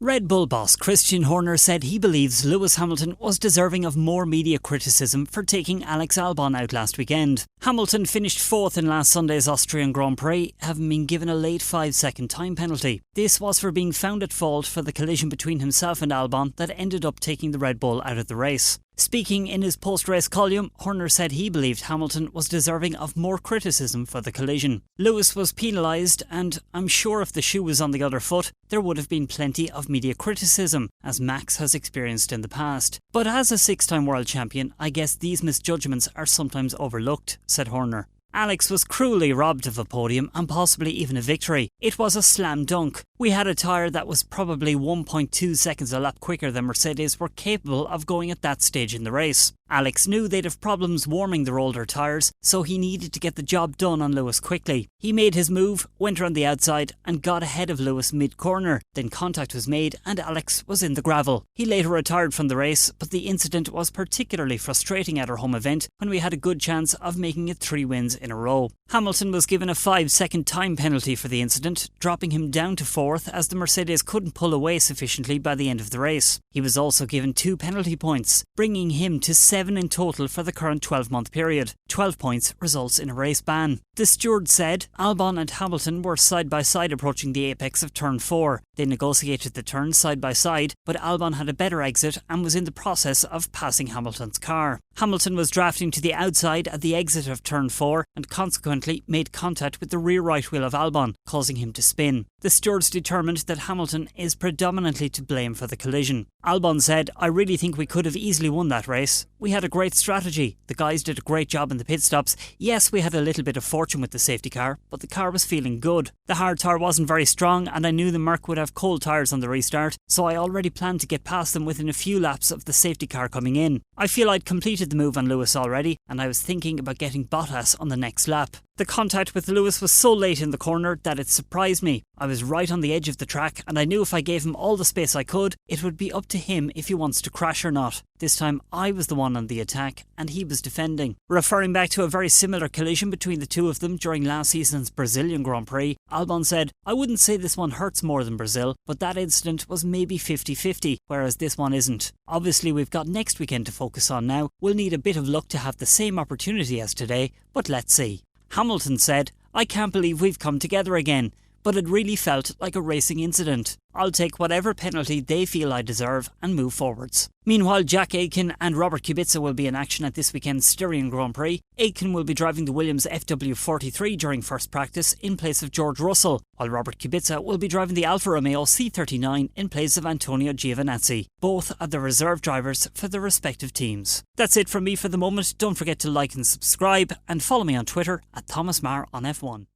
Red Bull boss Christian Horner said he believes Lewis Hamilton was deserving of more media criticism for taking Alex Albon out last weekend. Hamilton finished 4th in last Sunday's Austrian Grand Prix, having been given a late 5-second time penalty. This was for being found at fault for the collision between himself and Albon that ended up taking the Red Bull out of the race. Speaking in his post-race column, Horner said he believed Hamilton was deserving of more criticism for the collision. Lewis was penalised, and I'm sure if the shoe was on the other foot, there would have been plenty of media criticism, as Max has experienced in the past. But as a 6-time world champion, I guess these misjudgments are sometimes overlooked, said Horner. Alex was cruelly robbed of a podium and possibly even a victory. It was a slam dunk. We had a tyre that was probably 1.2 seconds a lap quicker than Mercedes were capable of going at that stage in the race. Alex knew they'd have problems warming their older tyres, so he needed to get the job done on Lewis quickly. He made his move, went around the outside and got ahead of Lewis mid-corner. Then contact was made and Alex was in the gravel. He later retired from the race, but the incident was particularly frustrating at our home event when we had a good chance of making it 3 wins in a row. Hamilton was given a 5-second time penalty for the incident, dropping him down to 4th as the Mercedes couldn't pull away sufficiently by the end of the race. He was also given 2 penalty points, bringing him to 7 in total for the current 12-month period. 12 points results in a race ban. The steward said Albon and Hamilton were side by side approaching the apex of turn 4. They negotiated the turn side by side, but Albon had a better exit and was in the process of passing Hamilton's car. Hamilton was drafting to the outside at the exit of turn 4 and consequently made contact with the rear right wheel of Albon, causing him to spin. The stewards determined that Hamilton is predominantly to blame for the collision. Albon said, "I really think we could have easily won that race. We had a great strategy. The guys did a great job in the pit stops. Yes, we had a little bit of fortune with the safety car, but the car was feeling good. The hard tyre wasn't very strong and I knew the Merc would have cold tyres on the restart, so I already planned to get past them within a few laps of the safety car coming in. I feel I'd completed the move on Lewis already and I was thinking about getting Bottas on the next lap. The contact with Lewis was so late in the corner that it surprised me. I was right on the edge of the track and I knew if I gave him all the space I could, it would be up to him if he wants to crash or not. This time I was the one on the attack and he was defending." Referring back to a very similar collision between the two of them during last season's Brazilian Grand Prix, Albon said, "I wouldn't say this one hurts more than Brazil, but that incident was maybe 50-50, whereas this one isn't. Obviously we've got next weekend to focus on now. We'll need a bit of luck to have the same opportunity as today, but let's see." Hamilton said, "I can't believe we've come together again, but it really felt like a racing incident. I'll take whatever penalty they feel I deserve and move forwards." Meanwhile, Jack Aitken and Robert Kubica will be in action at this weekend's Styrian Grand Prix. Aitken will be driving the Williams FW43 during first practice in place of George Russell, while Robert Kubica will be driving the Alfa Romeo C39 in place of Antonio Giovinazzi. Both are the reserve drivers for their respective teams. That's it from me for the moment. Don't forget to like and subscribe and follow me on Twitter at Thomas Marr on F1.